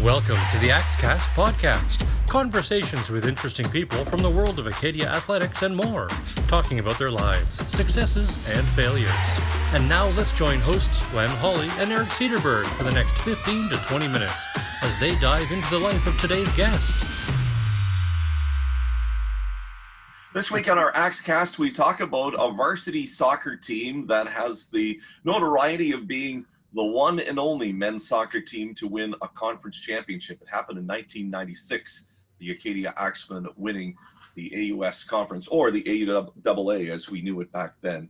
Welcome to the AxeCast podcast. Conversations with interesting people from the world of Acadia athletics and more, talking about their lives, successes, and failures. And now let's join hosts Glenn Hawley and Eric Cederberg for the next 15 to 20 minutes as they dive into the life of today's guest. This week on our AxeCast, we talk about a varsity soccer team that has the notoriety of being the one and only men's soccer team to win a conference championship. It happened in 1996, the Acadia Axemen winning the AUS conference, or the AUAA as we knew it back then.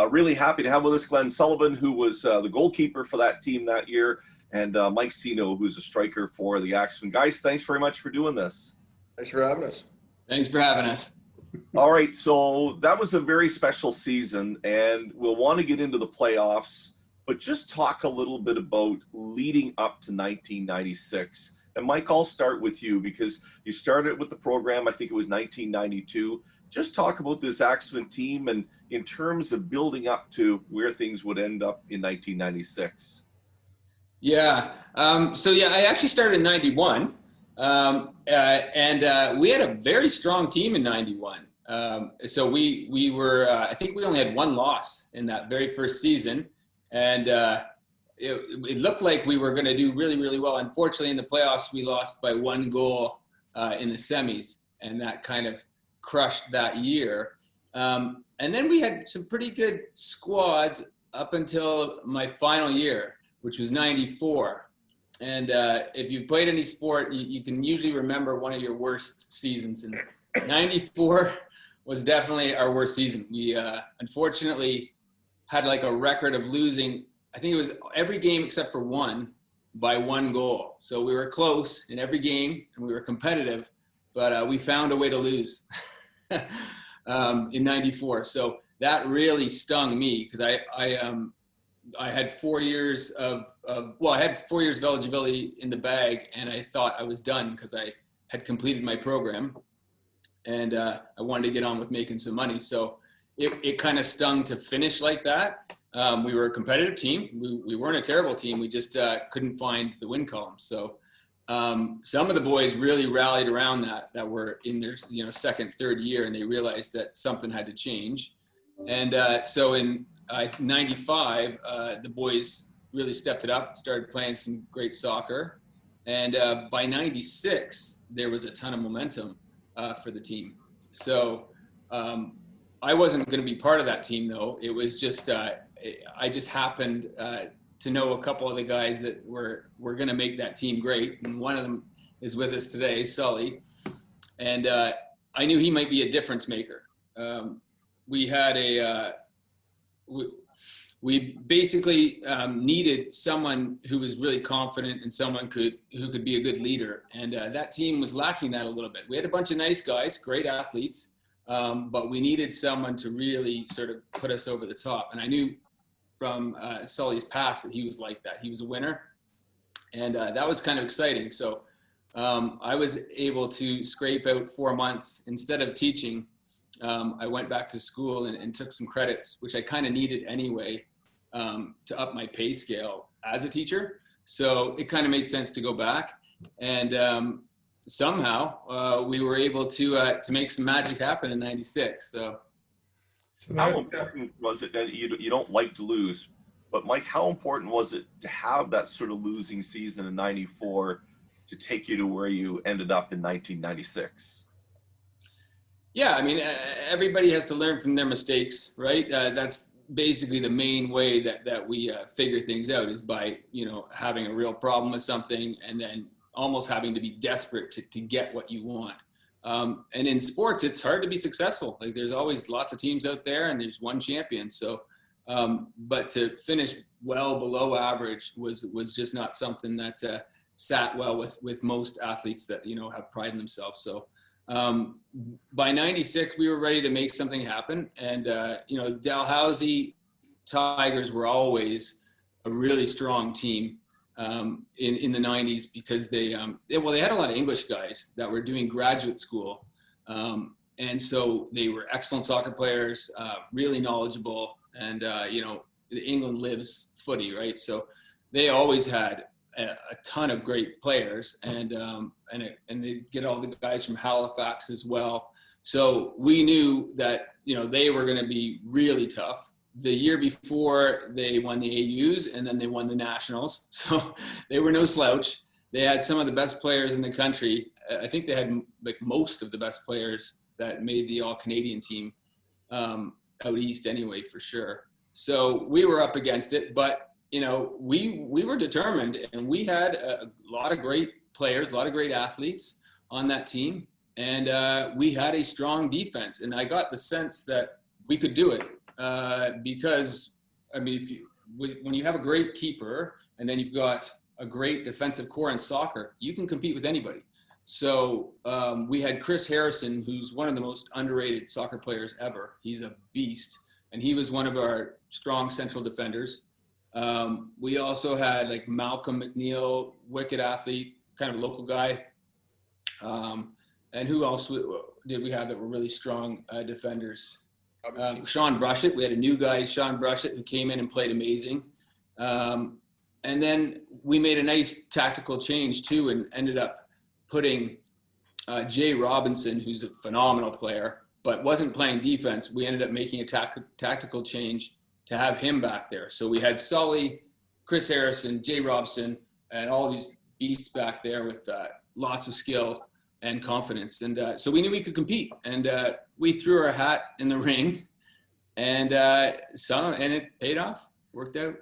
Really happy to have with us Glen Sullivan, who was the goalkeeper for that team that year, and Mike Cino, who's a striker for the Axemen. Guys, thanks very much for doing this. Thanks for having us. Thanks for having us. All right, so that was a very special season, and we'll want to get into the playoffs, but just talk a little bit about leading up to 1996. And Mike, I'll start with you because you started with the program, I think it was 1992. Just talk about this Axemen team and in terms of building up to where things would end up in 1996. Yeah, I actually started in 91. And we had a very strong team in 91. So we were, I think we only had one loss in that very first season. And it looked like we were going to do really, really well. Unfortunately, in the playoffs, we lost by 1 goal in the semis, and that kind of crushed that year. And then we had some pretty good squads up until my final year, which was 94. And if you've played any sport, you can usually remember one of your worst seasons. And 94 was definitely our worst season. We unfortunately had like a record of losing, I think it was every game except for one, by 1 goal. So we were close in every game and we were competitive, but we found a way to lose in 94. So that really stung me because I had 4 years of eligibility in the bag, and I thought I was done because I had completed my program, and I wanted to get on with making some money. So it kind of stung to finish like that. We were a competitive team. We weren't a terrible team. We just couldn't find the win column. So some of the boys really rallied around that were in their second, third year, and they realized that something had to change. And so in 95, the boys really stepped it up, started playing some great soccer. And by 96, there was a ton of momentum for the team. So I wasn't going to be part of that team, though. It was just, I just happened to know a couple of the guys that were going to make that team great. And one of them is with us today, Sully. And I knew he might be a difference maker. We had we basically needed someone who was really confident and someone who could be a good leader. And that team was lacking that a little bit. We had a bunch of nice guys, great athletes, but we needed someone to really sort of put us over the top. And I knew from Sully's past that he was like that. He was a winner. And that was kind of exciting. So I was able to scrape out 4 months. Instead of teaching, I went back to school and took some credits, which I kind of needed anyway, to up my pay scale as a teacher. So it kind of made sense to go back. And somehow we were able to make some magic happen in 96. So how important was it that you don't like to lose, but Mike, how important was it to have that sort of losing season in 94 to take you to where you ended up in 1996? Yeah, I mean, everybody has to learn from their mistakes, right? That's basically the main way that we figure things out is by, having a real problem with something and then almost having to be desperate to get what you want. And in sports, it's hard to be successful. Like there's always lots of teams out there and there's one champion. So, but to finish well below average was just not something that sat well with most athletes that, have pride in themselves. So, by 96, we were ready to make something happen. And, Dalhousie Tigers were always a really strong team in the 90s because they had a lot of English guys that were doing graduate school. And so they were excellent soccer players, really knowledgeable. And, England lives footy, right? So they always had a ton of great players, and they get all the guys from Halifax as well. So we knew that, they were going to be really tough. The year before, they won the AUs, and then they won the Nationals. So they were no slouch. They had some of the best players in the country. I think they had like most of the best players that made the All-Canadian team out east anyway, for sure. So we were up against it, but we were determined, and we had a lot of great players, a lot of great athletes on that team, and we had a strong defense. And I got the sense that we could do it because, when you have a great keeper and then you've got a great defensive core in soccer, you can compete with anybody. So we had Chris Harrison, who's one of the most underrated soccer players ever. He's a beast, and he was one of our strong central defenders. We also had like Malcolm McNeil, wicked athlete, kind of local guy. And who else did we have that were really strong defenders? Sean Brushett. We had a new guy, Sean Brushett, who came in and played amazing. And then we made a nice tactical change too, and ended up putting Jay Robinson, who's a phenomenal player, but wasn't playing defense. We ended up making a tactical change to have him back there. So we had Sully, Chris Harrison, Jay Robson, and all these beasts back there with lots of skill and confidence. And so we knew we could compete. And we threw our hat in the ring, and it paid off, worked out.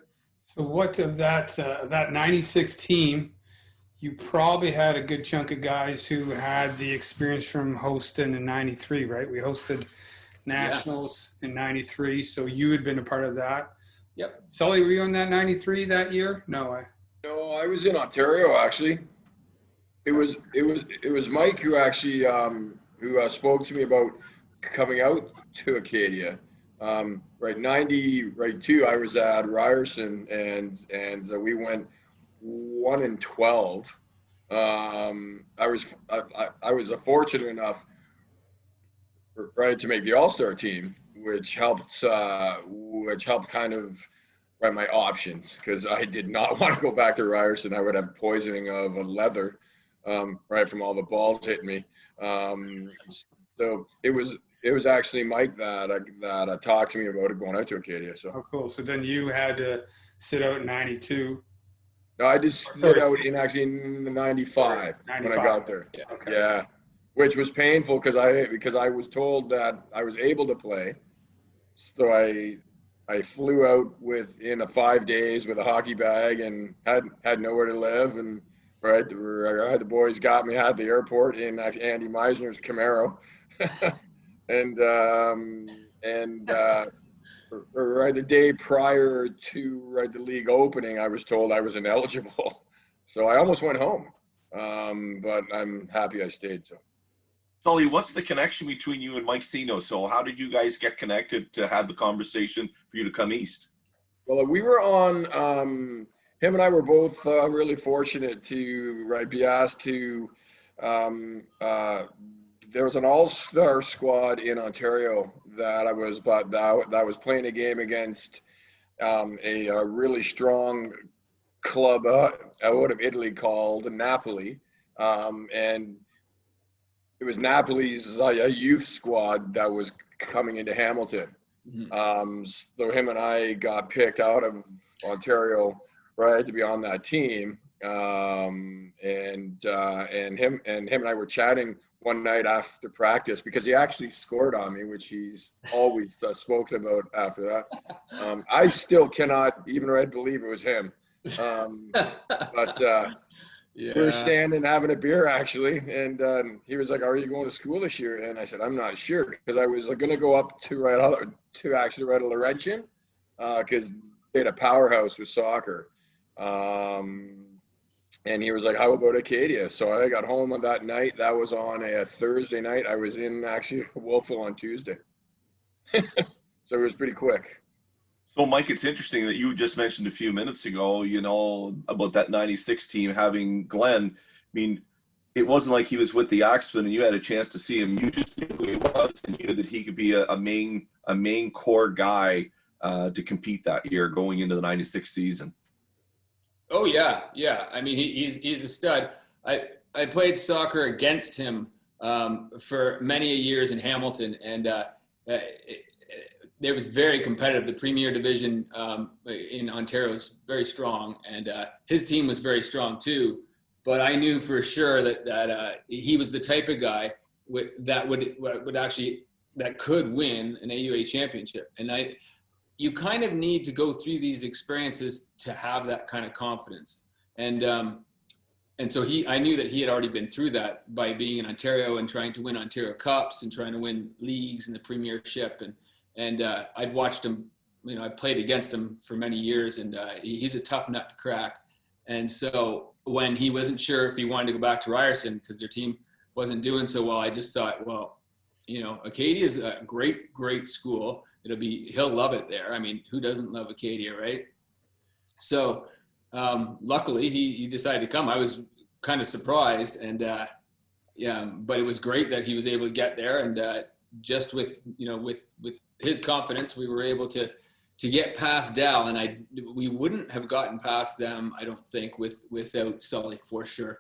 So what of that 96 team, you probably had a good chunk of guys who had the experience from hosting in 93, right? We hosted Nationals in 93, so you had been a part of that. Yep. Sully, were you on that 93 that year? No, I was in Ontario actually. It was Mike who actually who spoke to me about coming out to Acadia. Right 92, I was at Ryerson, and we went 1-12. I was fortunate enough, right, to make the All-Star team, which helped kind of write my options, because I did not want to go back to Ryerson. I would have poisoning of a leather, right, from all the balls hitting me. So it was actually Mike that talked to me about it going out to Acadia. So. Oh, cool. So then you had to sit out in 92. No, I just stood out in the 95 when I got there. Yeah. Okay. Yeah, which was painful because I was told that I was able to play, so I flew out within 5 days with a hockey bag and had nowhere to live, and right, the boys got me at the airport in Andy Meisner's Camaro, and right the day prior to the league opening, I was told I was ineligible, so I almost went home, but I'm happy I stayed. So, Sully, what's the connection between you and Mike Cino? So how did you guys get connected to have the conversation for you to come east? Well, we were on. Him and I were both really fortunate to be asked to. There was an all-star squad in Ontario that I was playing a game against a really strong club out of Italy called Napoli, and it was Napoli's youth squad that was coming into Hamilton. Mm-hmm. So him and I got picked out of Ontario, right, to be on that team, and him and I were chatting one night after practice, because he actually scored on me, which he's always spoken about after that. I still cannot even believe it was him. But we were standing having a beer actually, and he was like, "Are you going to school this year?" And I said, "I'm not sure," because I was going to go up to Laurentian, because they had a powerhouse with soccer. And he was like, "How about Acadia?" So I got home on that night. That was on a Thursday night. I was in actually Wolfville on Tuesday. So it was pretty quick. So, Mike, it's interesting that you just mentioned a few minutes ago, about that 96 team having Glenn. I mean, it wasn't like he was with the Axemen and you had a chance to see him. You just knew who he was, and you knew that he could be a main core guy to compete that year going into the 96 season. Oh yeah. I mean, he's a stud. I played soccer against him for many years in Hamilton, and it was very competitive. The Premier Division in Ontario is very strong, and his team was very strong too. But I knew for sure that he was the type of guy that could win an AUA championship. And you kind of need to go through these experiences to have that kind of confidence. And so I knew that he had already been through that by being in Ontario and trying to win Ontario Cups and trying to win leagues and the Premiership. And I'd watched him, I played against him for many years, and he's a tough nut to crack. And so when he wasn't sure if he wanted to go back to Ryerson because their team wasn't doing so well, I just thought, well, Acadia is a great, great school. He'll love it there. I mean, who doesn't love Acadia, right? So luckily he decided to come. I was kind of surprised, and but it was great that he was able to get there, and just with his confidence, we were able to get past Dal, and we wouldn't have gotten past them, I don't think, without Sully, for sure.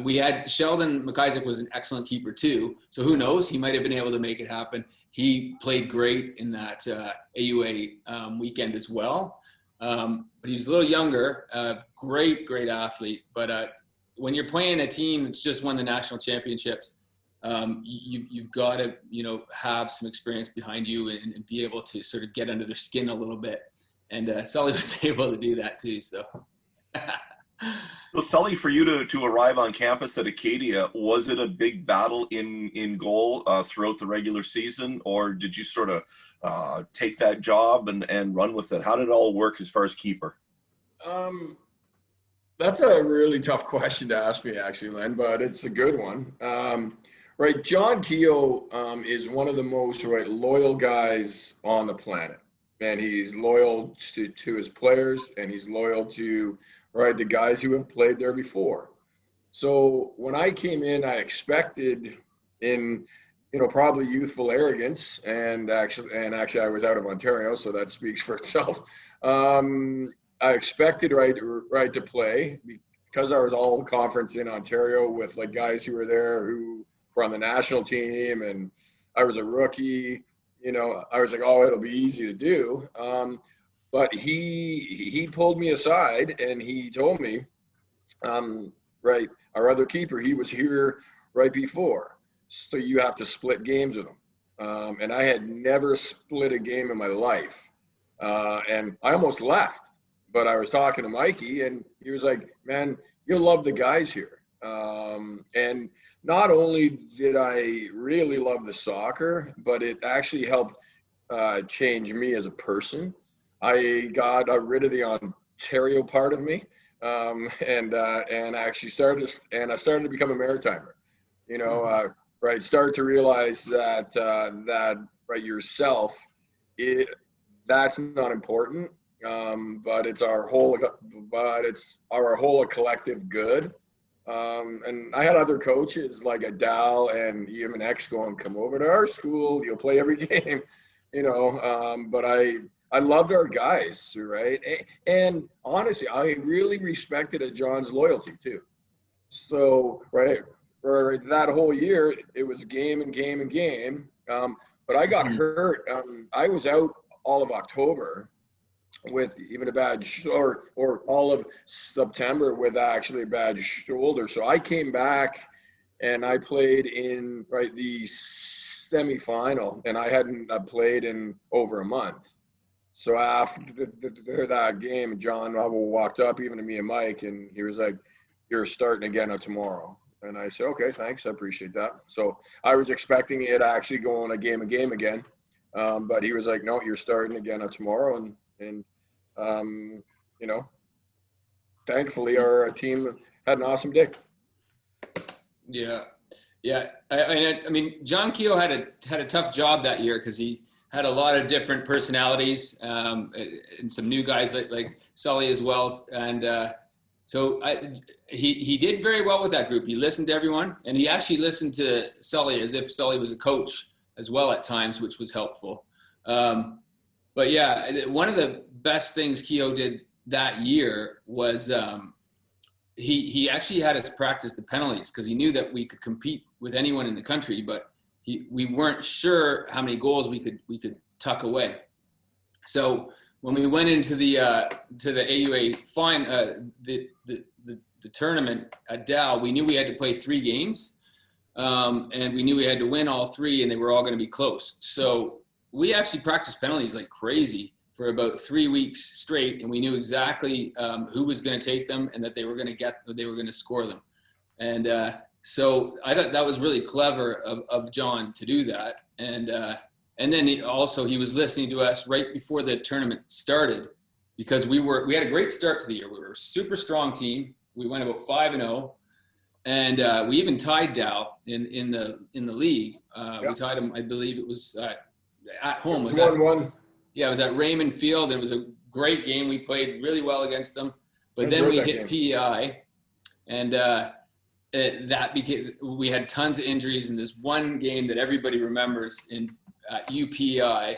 We had Sheldon McIsaac was an excellent keeper too, so who knows, he might have been able to make it happen. He played great in that AUA weekend as well, but he was a little younger. Great athlete, but when you're playing a team that's just won the national championships, you've got to have some experience behind you and be able to sort of get under their skin a little bit, and Sully was able to do that too. So So Sully, for you to arrive on campus at Acadia, was it a big battle in goal throughout the regular season, or did you sort of take that job and run with it? How did it all work as far as keeper? That's a really tough question to ask me, actually, Len, but it's a good one. Right, John Keogh is one of the most loyal guys on the planet, and he's loyal to his players, and he's loyal to the guys who have played there before. So when I came in, I expected, in probably youthful arrogance, and actually I was out of Ontario, so that speaks for itself. I expected to play because I was all conference in Ontario with guys who were there who were on the national team, and I was a rookie. I was like, oh, it'll be easy to do. But he pulled me aside and he told me, our other keeper, he was here right before, so you have to split games with him. And I had never split a game in my life, and I almost left. But I was talking to Mikey, and he was like, man, you'll love the guys here. And not only did I really love the soccer, but it actually helped change me as a person. I got rid of the Ontario part of me, and actually started to become a Maritimer. Start to realize that yourself, that's not important. But it's our whole collective good. And I had other coaches like Adal and even X going, come over to our school, you'll play every game, but I loved our guys, right? And honestly, I really respected John's loyalty too. So, for that whole year, it was game and game and game. But I got hurt. I was out all of October with even a bad or all of September with actually a bad shoulder. So I came back and I played in the semifinal, and I hadn't played in over a month. So after that game, John walked up even to me and Mike, and he was like, you're starting again tomorrow. And I said, okay, thanks, I appreciate that. So I was expecting it actually going a game again. But he was like, no, you're starting again tomorrow. And thankfully our team had an awesome day. Yeah. I mean, John Keogh had a tough job that year because he had a lot of different personalities, and some new guys like Sully as well. And so he did very well with that group. He listened to everyone, and he actually listened to Sully as if Sully was a coach as well at times, which was helpful. But yeah, one of the best things Keogh did that year was he actually had us practice the penalties because he knew that we could compete with anyone in the country, but we weren't sure how many goals we could tuck away. So when we went into the AUA the tournament at Dow, we knew we had to play 3 games, and we knew we had to win all 3, and they were all going to be close. So we actually practiced penalties like crazy for about 3 weeks straight, and we knew exactly who was going to take them and that they were going to score them. And so I thought that was really clever of John to do that. And then he was listening to us right before the tournament started, because we had a great start to the year. We were a super strong team. We went about 5-0, and we even tied Dow in the league. We tied them. I believe it was at home. Was 1-1. Yeah, it was at Raymond Field. It was a great game. We played really well against them, but then we hit PEI, and we had tons of injuries in this one game that everybody remembers in UPEI,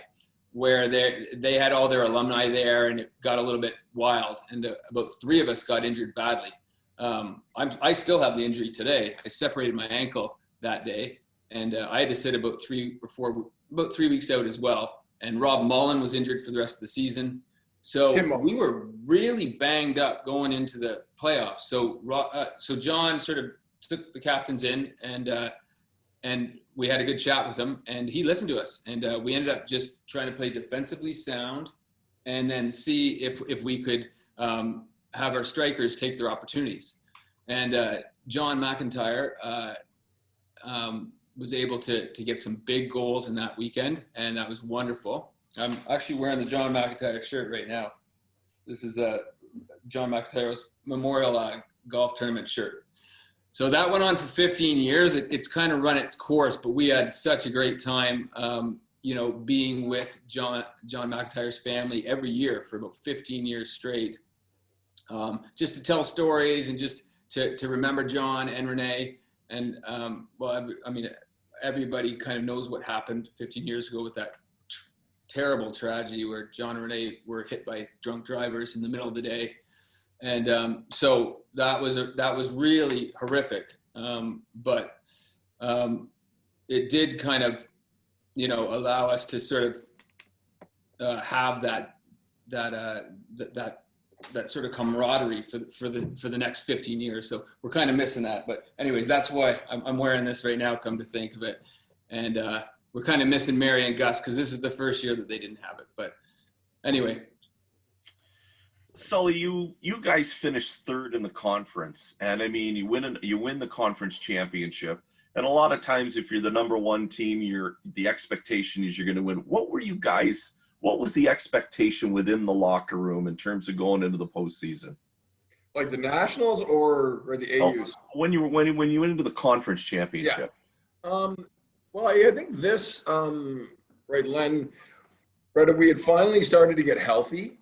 where they had all their alumni there, and it got a little bit wild, and about 3 of us got injured badly. I still have the injury today. I separated my ankle that day, and I had to sit about 3 weeks out as well. And Rob Mullen was injured for the rest of the season. So we were really banged up going into the playoffs. So John sort of took the captains in, and we had a good chat with him, and he listened to us. And we ended up just trying to play defensively sound, and then see if we could have our strikers take their opportunities. And John McIntyre was able to get some big goals in that weekend, and that was wonderful. I'm actually wearing the John McIntyre shirt right now. This is John McIntyre's Memorial Golf Tournament shirt. So that went on for 15 years. It's kind of run its course, but we had such a great time, being with John McIntyre's family every year for about 15 years straight, just to tell stories and just to remember John and Renee. And everybody kind of knows what happened 15 years ago with that terrible tragedy where John and Renee were hit by drunk drivers in the middle of the day. And so that was really horrific. But it did kind of, allow us to sort of have that sort of camaraderie for the next 15 years. So we're kind of missing that. But anyways, that's why I'm wearing this right now, come to think of it. And we're kind of missing Mary and Gus because this is the first year that they didn't have it. But anyway. Sully, you guys finished 3rd in the conference, and I mean, you win the conference championship. And a lot of times, if you're the number 1 team, the expectation is you're going to win. What was the expectation within the locker room in terms of going into the postseason? Like the Nationals or the AUs? When you went into the conference championship. Yeah. Well, I think this, Len, we had finally started to get healthy.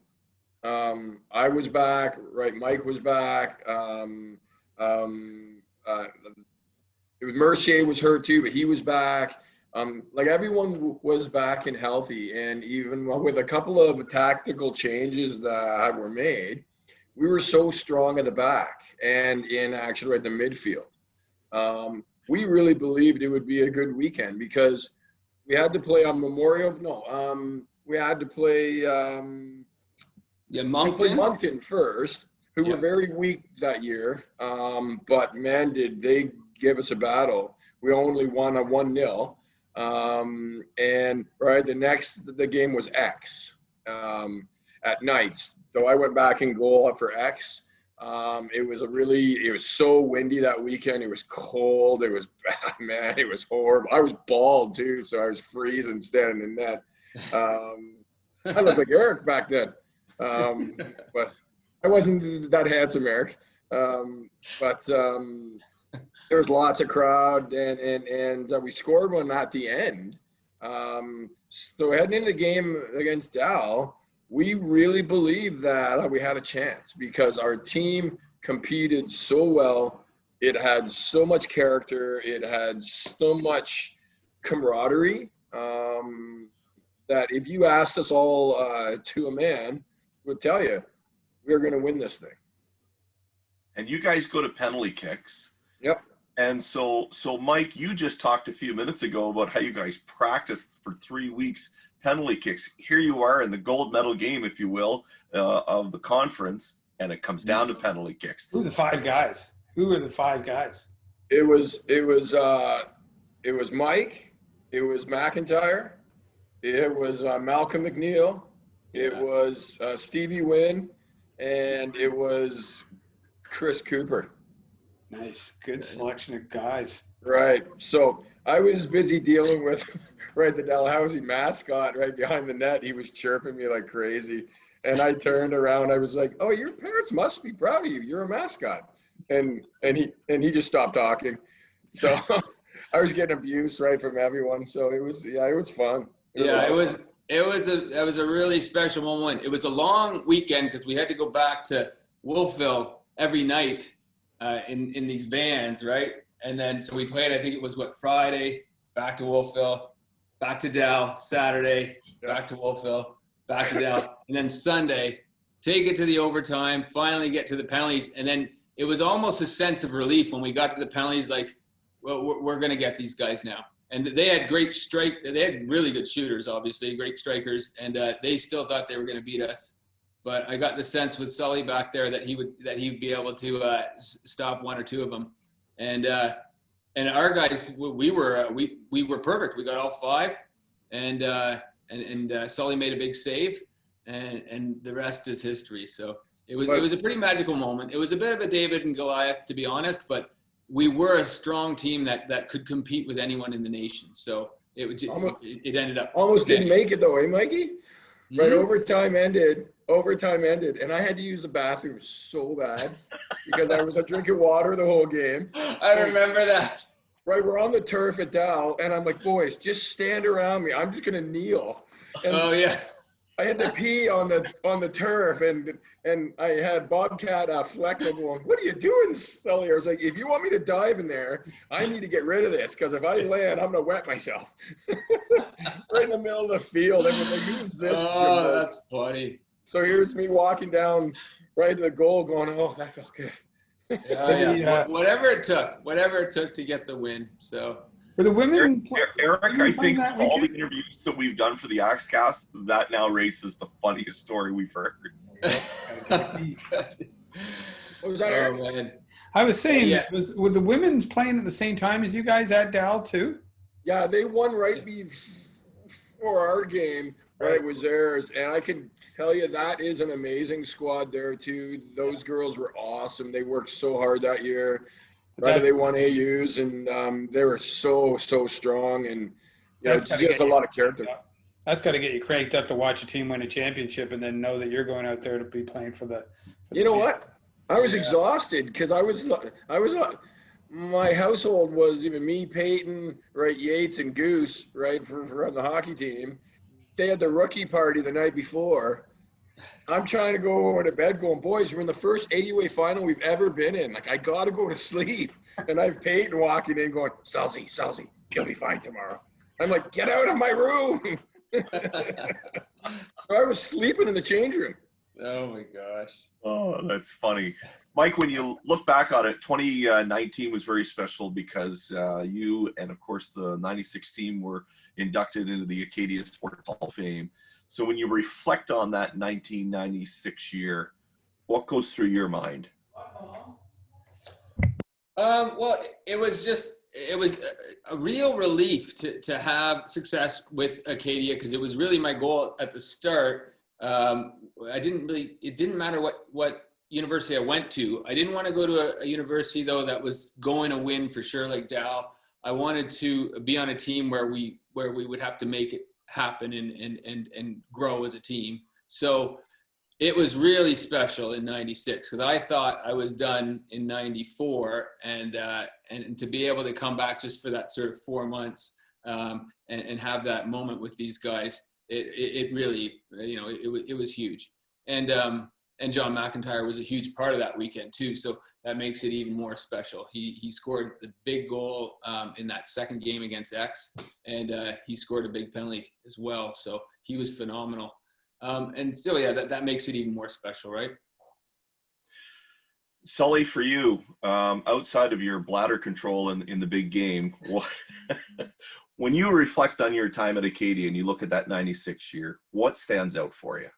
I was back, Mike was back. It was Mercier was hurt too, but he was back. Everyone was back and healthy, and even with a couple of tactical changes that were made, we were so strong at the back and in actually at the midfield. We really believed it would be a good weekend because we had to play on we had to play Moncton first, who were very weak that year. But man, did they give us a battle. We only won a 1-0. The game was X at night. So I went back in goal for X. It was so windy that weekend. It was cold. It was bad, man. It was horrible. I was bald too, so I was freezing standing in net. I looked like Eric back then. But I wasn't that handsome, Eric. There was lots of crowd, and we scored one at the end. So heading into the game against Dow, we really believed that we had a chance because our team competed so well. It had so much character. It had so much camaraderie that if you asked us all to a man, we'd tell you we were going to win this thing. And you guys go to penalty kicks. Yep. And so Mike, you just talked a few minutes ago about how you guys practiced for 3 weeks penalty kicks. Here you are in the gold medal game, if you will, of the conference, and it comes down to penalty kicks. Who are the 5 guys? Who are the 5 guys? It was Mike, it was McIntyre, it was Malcolm McNeil, it was Stevie Wynn, and it was Chris Cooper. Nice, good selection of guys. Right. So I was busy dealing with the Dalhousie mascot right behind the net. He was chirping me like crazy, and I turned around. I was like, "Oh, your parents must be proud of you. You're a mascot." And he just stopped talking. So I was getting abuse right from everyone. So it was fun. It was a really special moment. It was a long weekend because we had to go back to Wolfville every night in these vans, right? And then so we played. I think it was Friday, back to Wolfville, back to Dal, Saturday, back to Wolfville, back to Dal, and then Sunday, take it to the overtime, finally get to the penalties, and then it was almost a sense of relief when we got to the penalties, like, well, we're going to get these guys now. And they had they had really good shooters, obviously, great strikers, and they still thought they were going to beat us. But I got the sense with Sully back there that he'd be able to stop 1 or 2 of them. And our guys, we were perfect. We got all 5, and Sully made a big save, and the rest is history. So it was a pretty magical moment. It was a bit of a David and Goliath, to be honest, but we were a strong team that could compete with anyone in the nation. So it ended up almost didn't make it though, eh, Mikey? Mm-hmm. Right, overtime ended, and I had to use the bathroom so bad because I was drinking water the whole game. I remember that. Right, we're on the turf at Dow, and I'm like, boys, just stand around me. I'm just gonna kneel. And oh yeah. I had to pee on the turf, and I had Bobcat Fleckman going, "What are you doing, Sully?" I was like, "If you want me to dive in there, I need to get rid of this because if I land, I'm gonna wet myself." Right in the middle of the field, I was like, "Who's this?" Oh, that's funny. So here's me walking down right to the goal, going, "Oh, that felt good." Yeah. Whatever it took to get the win. So. For the women, Eric, I think all the interviews that we've done for the AxeCast, that now races the funniest story we've heard. What was that, Eric? Man. I was saying, were the women's playing at the same time as you guys at Dal too? Yeah, they won right before our game. Right, was theirs, and I can tell you that is an amazing squad there too. Those girls were awesome. They worked so hard that year. Right, they won AUs, and they were so strong, and it's just a lot of character. That's got to get you cranked up to watch a team win a championship, and then know that you're going out there to be playing for the. You know what? I was exhausted because I was my household was even me, Peyton, right, Yates, and Goose, right, for the hockey team. They had the rookie party the night before. I'm trying to go over to bed going, boys, we're in the first AUA final we've ever been in. Like, I got to go to sleep. And I've Peyton walking in going, Sulzy, you'll be fine tomorrow. I'm like, get out of my room. I was sleeping in the change room. Oh, my gosh. Oh, that's funny. Mike, when you look back on it, 2019 was very special because you and, of course, the 96 team were inducted into the Acadia Sports Hall of Fame. So when you reflect on that 1996 year, what goes through your mind? Well, it was a real relief to have success with Acadia because it was really my goal at the start. It didn't matter what university I went to. I didn't want to go to a university though that was going to win for sure, like Dal. I wanted to be on a team where we would have to make it happen and grow as a team. So it was really special in 96 because I thought I was done in 94 and to be able to come back just for that sort of 4 months and have that moment with these guys, it really, it was huge. And John McIntyre was a huge part of that weekend too. So that makes it even more special. He scored the big goal in that second game against X, and he scored a big penalty as well. So he was phenomenal. And so, yeah, that makes it even more special, right? Sully, for you, outside of your bladder control in the big game, when you reflect on your time at Acadia and you look at that 96 year, what stands out for you?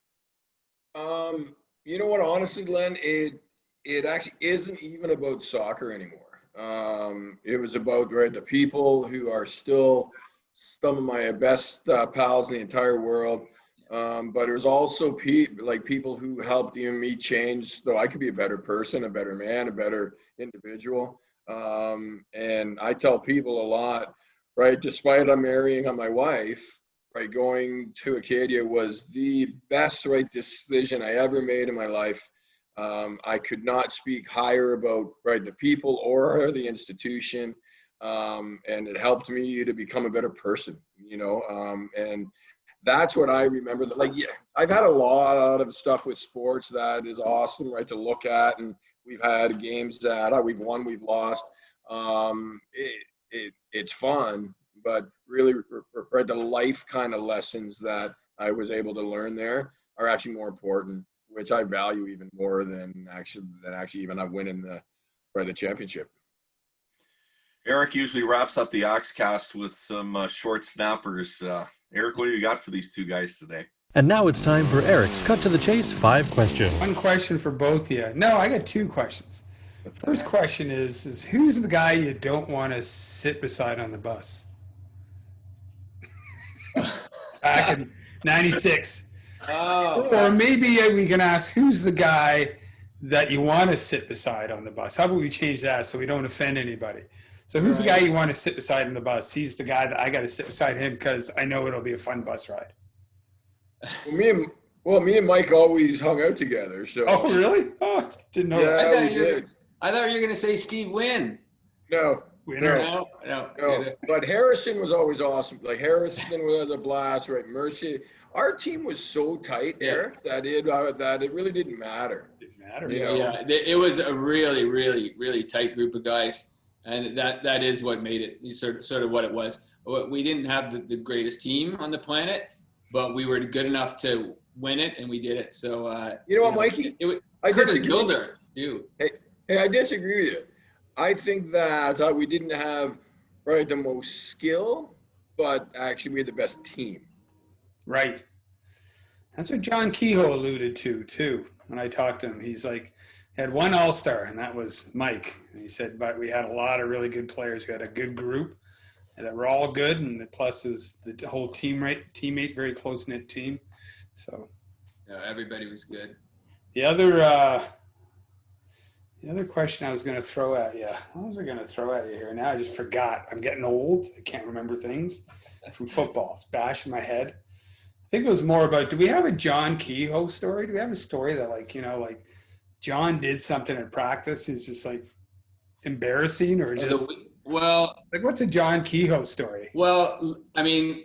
You know what, honestly, Glenn, it actually isn't even about soccer anymore. It was about, right, the people who are still some of my best pals in the entire world. But it was also people who helped me change so I could be a better person, a better man, a better individual. And I tell people a lot, right, despite I'm marrying on my wife, right, going to Acadia was the best right decision I ever made in my life. I could not speak higher about, right, the people or the institution. And it helped me to become a better person, and that's what I remember. Like, yeah, I've had a lot of stuff with sports that is awesome, right, to look at. And we've had games that we've won, we've lost. It's fun, but really, right, the life kind of lessons that I was able to learn there are actually more important, which I value even more than actually even I winning the championship. Eric usually wraps up the AxeCast with some short snappers. Eric, what do you got for these two guys today? And now it's time for Eric's Cut to the Chase 5 question. One question for both of you. No, I got two questions. First question is who's the guy you don't want to sit beside on the bus? Back in 96. Oh, Or maybe we can ask who's the guy that you want to sit beside on the bus. How about we change that so we don't offend anybody? So who's the guy you want to sit beside on the bus? He's the guy that I got to sit beside him because I know it'll be a fun bus ride. Well, me and Mike always hung out together. So. Oh, really? Oh, didn't know that. Yeah, we did. I thought you were going to say Steve Wynn. No. Winner. No. But Harrison was always awesome. Like, Harrison was a blast, right? Mercy. Our team was so tight, Eric, that it really didn't matter. Didn't matter. Yeah, it was a really, really, really tight group of guys. And that is what made it sort of what it was. We didn't have the greatest team on the planet, but we were good enough to win it, and we did it. So Mikey? I disagree. Dude. Hey, I disagree with you. I think that we didn't have the most skill, but actually we had the best team. Right. That's what John Kehoe alluded to too. When I talked to him, he's like, had one all-star, and that was Mike. And he said, but we had a lot of really good players. We had a good group that were all good, and plus is the whole teammate, very close-knit team. So yeah, everybody was good. The other question I was going to throw at you. What was I going to throw at you here? Now I just forgot. I'm getting old. I can't remember things from football. It's bashing my head. I think it was more about, do we have a John Kehoe story? Do we have a story that like John did something in practice is just like embarrassing or just like what's a John Kehoe story? Well, I mean,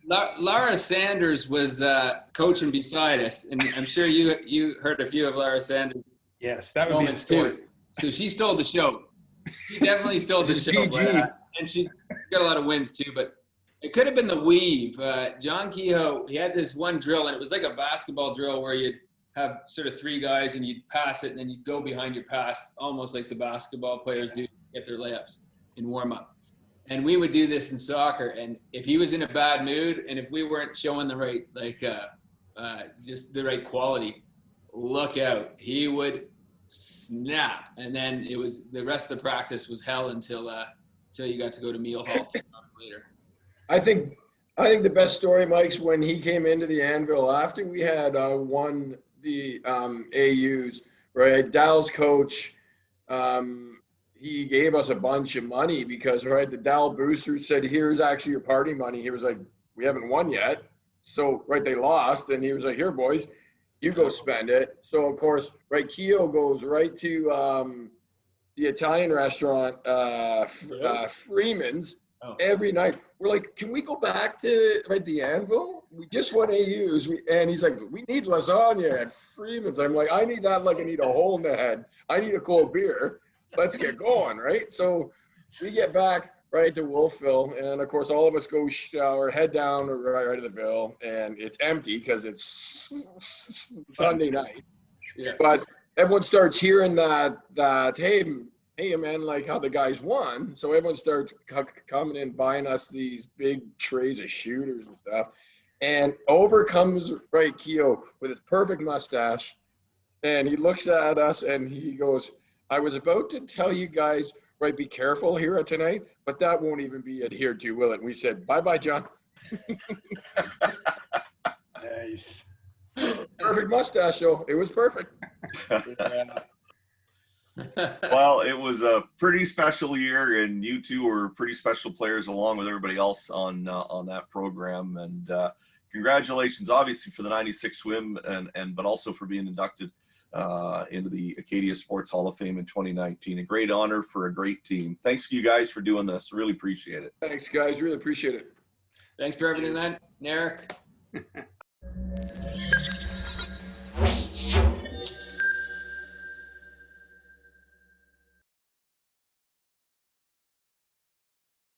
Lara Sanders was coaching beside us, and I'm sure you heard a few of Lara Sanders. Yes, that would be the story. Too. So she stole the show. She definitely stole the show, and she got a lot of wins too. But it could have been the weave. John Kehoe, he had this one drill, and it was like a basketball drill where you'd have sort of three guys and you'd pass it and then you'd go behind your pass, almost like the basketball players do to get their layups in warm-up. And we would do this in soccer. And if he was in a bad mood and if we weren't showing the right, just the right quality, look out. He would snap. And then it was the rest of the practice was hell until you got to go to meal hall 2 months later. I think the best story, Mike's, when he came into the Anvil after we had won the AUs, right? Dal's coach, he gave us a bunch of money because, right, the Dal booster said, here's actually your party money. He was like, we haven't won yet. So, right, they lost. And he was like, here, boys, you go spend it. So, of course, right, Kehoe goes right to the Italian restaurant, Freeman's, every night. We're like, can we go back to the Anvil? We just won AUs. And he's like, we need lasagna at Freeman's. I'm like, I need that like I need a hole in the head. I need a cold beer. Let's get going, right? So we get back right to Wolfville. And, of course, all of us go shower, head down right to the Ville. And it's empty because it's Sunday night. Yeah. But everyone starts hearing that hey man, like how the guys won. So everyone starts coming in, buying us these big trays of shooters and stuff. And over comes Keo with his perfect mustache, and he looks at us and he goes, "I was about to tell you guys, be careful here tonight, but that won't even be adhered to, will it?" We said, "Bye, John." Nice. Perfect mustache, though. It was perfect. Yeah. Well, it was a pretty special year, and you two were pretty special players along with everybody else on that program. And congratulations, obviously, for the '96 swim, but also for being inducted into the Acadia Sports Hall of Fame in 2019. A great honor for a great team. Thanks to you guys for doing this. Really appreciate it. Thanks, guys. Really appreciate it. Thanks for everything, Eric.